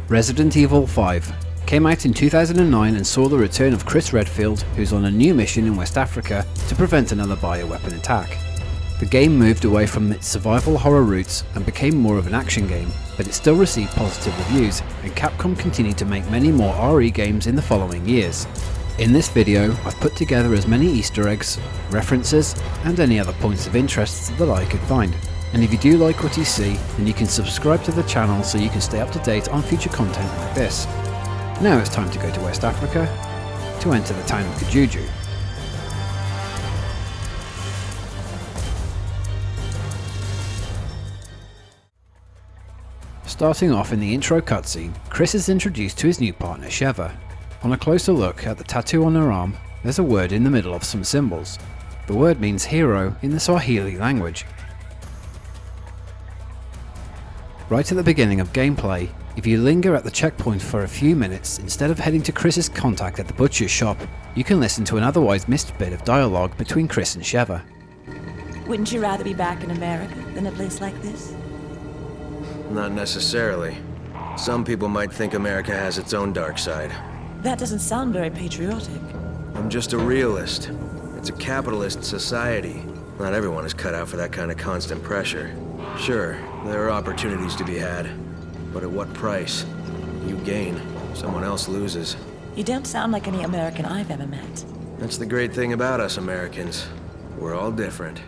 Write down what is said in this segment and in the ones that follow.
Resident Evil 5 came out in 2009 and saw the return of Chris Redfield, who's on a new mission in West Africa to prevent another bioweapon attack. The game moved away from its survival horror roots and became more of an action game, but it still received positive reviews, and Capcom continued to make many more RE games in the following years. In this video, I've put together as many Easter eggs, references, and any other points of interest that I could find. And if you do like what you see, then you can subscribe to the channel so you can stay up to date on future content like this. Now it's time to go to West Africa to enter the town of Kajuju. Starting off in the intro cutscene, Chris is introduced to his new partner Sheva. On a closer look at the tattoo on her arm, there's a word in the middle of some symbols. The word means hero in the Swahili language. Right at the beginning of gameplay, if you linger at the checkpoint for a few minutes instead of heading to Chris's contact at the butcher's shop, you can listen to an otherwise missed bit of dialogue between Chris and Sheva. Wouldn't you rather be back in America than a place like this? Not necessarily. Some people might think America has its own dark side. That doesn't sound very patriotic. I'm just a realist. It's a capitalist society. Not everyone is cut out for that kind of constant pressure. Sure, there are opportunities to be had. But at what price? You gain, someone else loses. You don't sound like any American I've ever met. That's the great thing about us Americans. We're all different.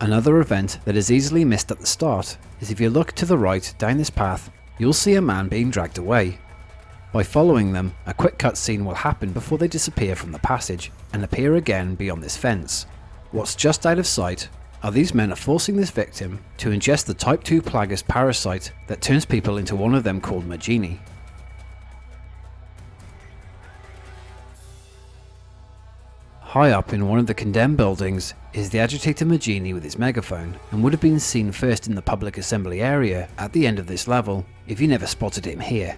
Another event that is easily missed at the start is if you look to the right down this path, you'll see a man being dragged away. By following them, a quick cutscene will happen before they disappear from the passage and appear again beyond this fence. What's just out of sight are these men are forcing this victim to ingest the type 2 plagueis parasite that turns people into one of them called Majini. High up in one of the condemned buildings is the agitated Majini with his megaphone, and would have been seen first in the public assembly area at the end of this level if you never spotted him here.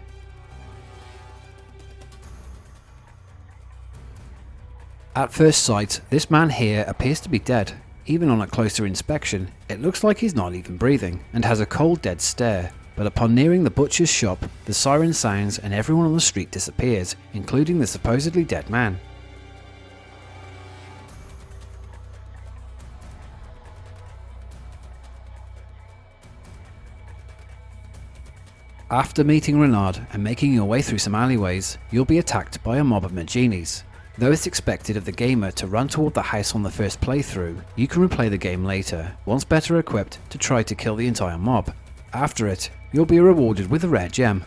At first sight, this man here appears to be dead. Even on a closer inspection, it looks like he's not even breathing and has a cold dead stare, but upon nearing the butcher's shop, the siren sounds and everyone on the street disappears, including the supposedly dead man. After meeting Renard and making your way through some alleyways, you'll be attacked by a mob of Majinis. Though it's expected of the gamer to run toward the house on the first playthrough, you can replay the game later, once better equipped to try to kill the entire mob. After it, you'll be rewarded with a rare gem.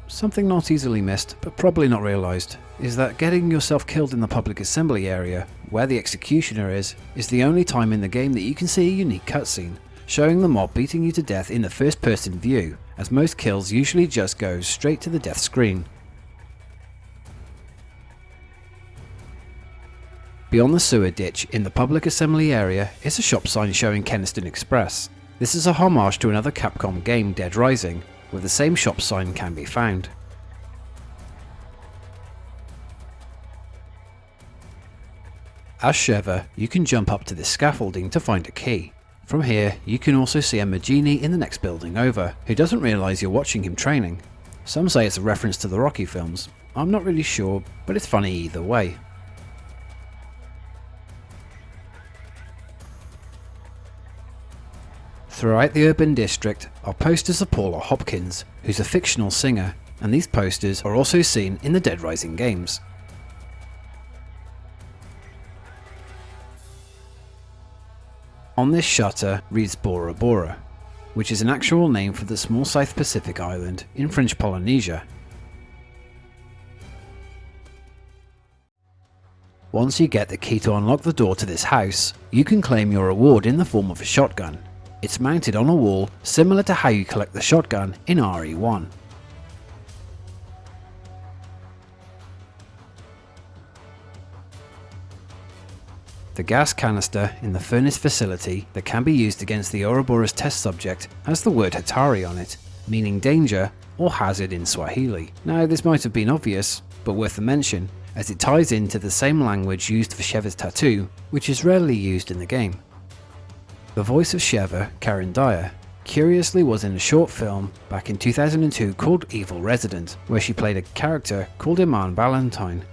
Something not easily missed, but probably not realised, is that getting yourself killed in the public assembly area, where the executioner is the only time in the game that you can see a unique cutscene, showing the mob beating you to death in the first person view, as most kills usually just go straight to the death screen. Beyond the sewer ditch in the public assembly area is a shop sign showing Keniston Express. This is a homage to another Capcom game, Dead Rising, where the same shop sign can be found. As Sheva, you can jump up to this scaffolding to find a key. From here, you can also see a Majini in the next building over, who doesn't realise you're watching him training. Some say it's a reference to the Rocky films. I'm not really sure, but it's funny either way. Throughout the urban district are posters of Paula Hopkins, who's a fictional singer, and these posters are also seen in the Dead Rising games. On this shutter reads Bora Bora, which is an actual name for the small South Pacific island in French Polynesia. Once you get the key to unlock the door to this house, you can claim your reward in the form of a shotgun. It's mounted on a wall, similar to how you collect the shotgun in RE1. The gas canister in the furnace facility that can be used against the Ouroboros test subject has the word Hatari on it, meaning danger or hazard in Swahili. Now this might have been obvious, but worth a mention, as it ties into the same language used for Sheva's tattoo, which is rarely used in the game. The voice of Sheva, Karen Dyer, curiously was in a short film back in 2002 called Evil Resident, where she played a character called Iman Valentine.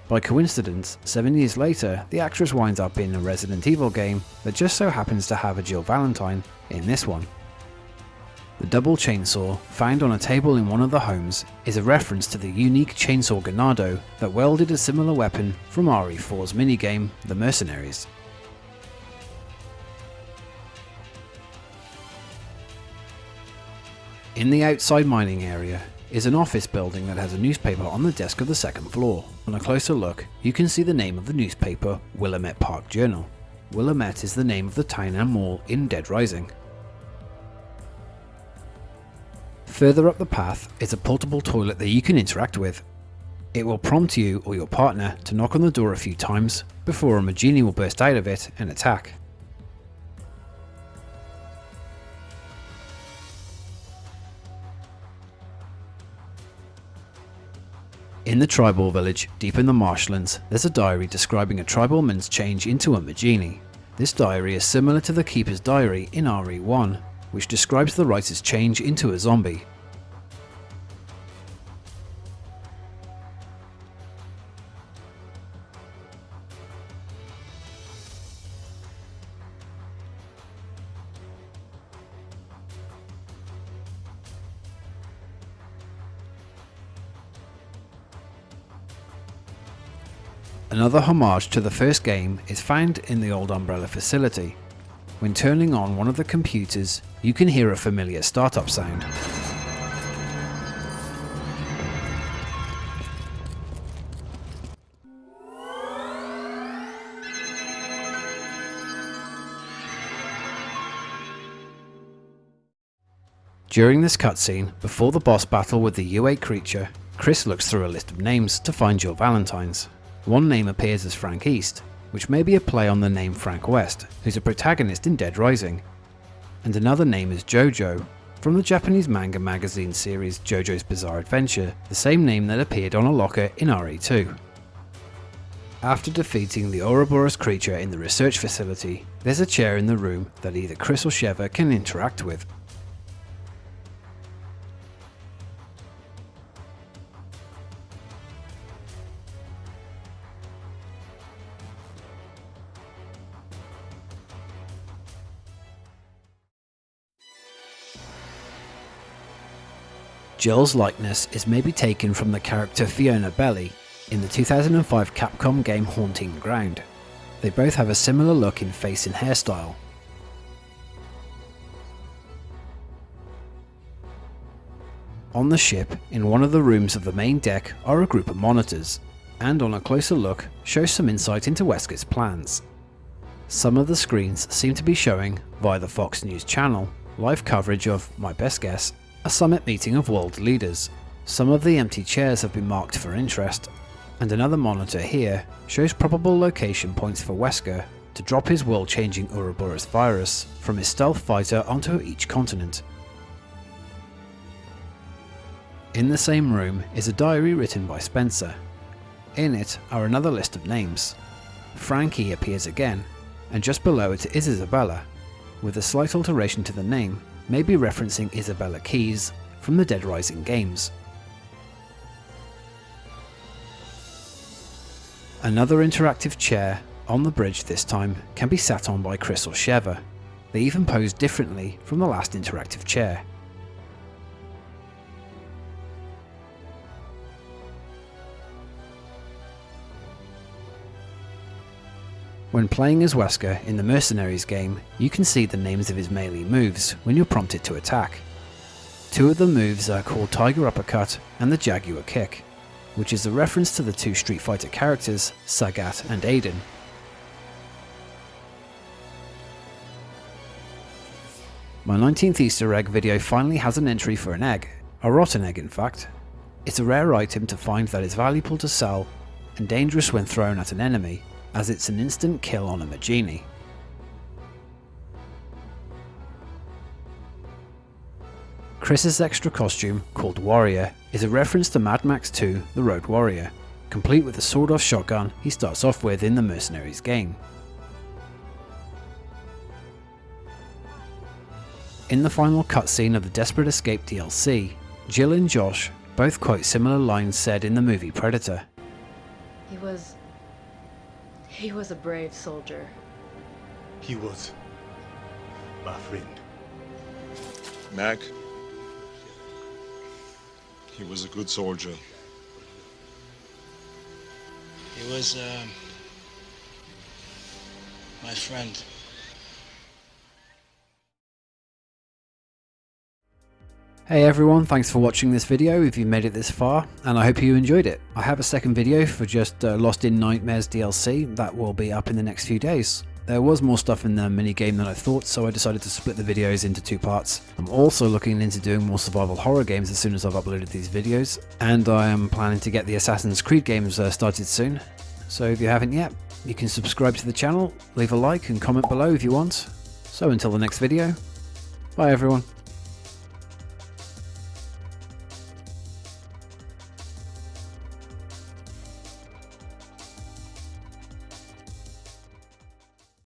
By coincidence, 7 years later, the actress winds up in a Resident Evil game that just so happens to have a Jill Valentine in this one. The double chainsaw, found on a table in one of the homes, is a reference to the unique chainsaw Ganado that welded a similar weapon from RE4's minigame, The Mercenaries. In the outside mining area is an office building that has a newspaper on the desk of the second floor. On a closer look, you can see the name of the newspaper, Willamette Park Journal. Willamette is the name of the town and mall in Dead Rising. Further up the path is a portable toilet that you can interact with. It will prompt you or your partner to knock on the door a few times before a Magini will burst out of it and attack. In the tribal village, deep in the marshlands, there's a diary describing a tribalman's change into a Magini. This diary is similar to the Keeper's diary in RE1, which describes the writer's change into a zombie. Another homage to the first game is found in the old Umbrella facility. When turning on one of the computers, you can hear a familiar startup sound. During this cutscene, before the boss battle with the U8 creature, Chris looks through a list of names to find Jill Valentine's. One name appears as Frank East, which may be a play on the name Frank West, who's a protagonist in Dead Rising. And another name is Jojo, from the Japanese manga magazine series JoJo's Bizarre Adventure, the same name that appeared on a locker in RE2. After defeating the Ouroboros creature in the research facility, there's a chair in the room that either Chris or Sheva can interact with. Jill's likeness is maybe taken from the character Fiona Belly in the 2005 Capcom game Haunting Ground. They both have a similar look in face and hairstyle. On the ship, in one of the rooms of the main deck, are a group of monitors, and on a closer look shows some insight into Wesker's plans. Some of the screens seem to be showing, via the Fox News channel, live coverage of, my best guess, a summit meeting of world leaders. Some of the empty chairs have been marked for interest, and another monitor here shows probable location points for Wesker to drop his world-changing Ouroboros virus from his stealth fighter onto each continent. In the same room is a diary written by Spencer. In it are another list of names. Frankie appears again, and just below it is Isabella, with a slight alteration to the name, maybe referencing Isabella Keys from the Dead Rising games. Another interactive chair, on the bridge this time, can be sat on by Chris or Sheva. They even pose differently from the last interactive chair. When playing as Wesker in the Mercenaries game, you can see the names of his melee moves when you're prompted to attack. Two of the moves are called Tiger Uppercut and the Jaguar Kick, which is a reference to the two Street Fighter characters, Sagat and Aiden. My 19th Easter egg video finally has an entry for an egg, a rotten egg in fact. It's a rare item to find that is valuable to sell and dangerous when thrown at an enemy, as it's an instant kill on a Magini. Chris's extra costume, called Warrior, is a reference to Mad Max 2 The Road Warrior. complete with the sawed-off shotgun he starts off with in the Mercenaries game. In the final cutscene of the Desperate Escape DLC, Jill and Josh both quote similar lines said in the movie Predator. He was a brave soldier. He was my friend. Mac, he was a good soldier. He was, my friend. Hey everyone, thanks for watching this video if you made it this far, and I hope you enjoyed it. I have a second video for just Lost in Nightmares DLC that will be up in the next few days. There was more stuff in the minigame than I thought, so I decided to split the videos into 2 parts. I'm also looking into doing more survival horror games as soon as I've uploaded these videos, and I am planning to get the Assassin's Creed games started soon. So if you haven't yet, you can subscribe to the channel, leave a like and comment below if you want. So until the next video, bye everyone.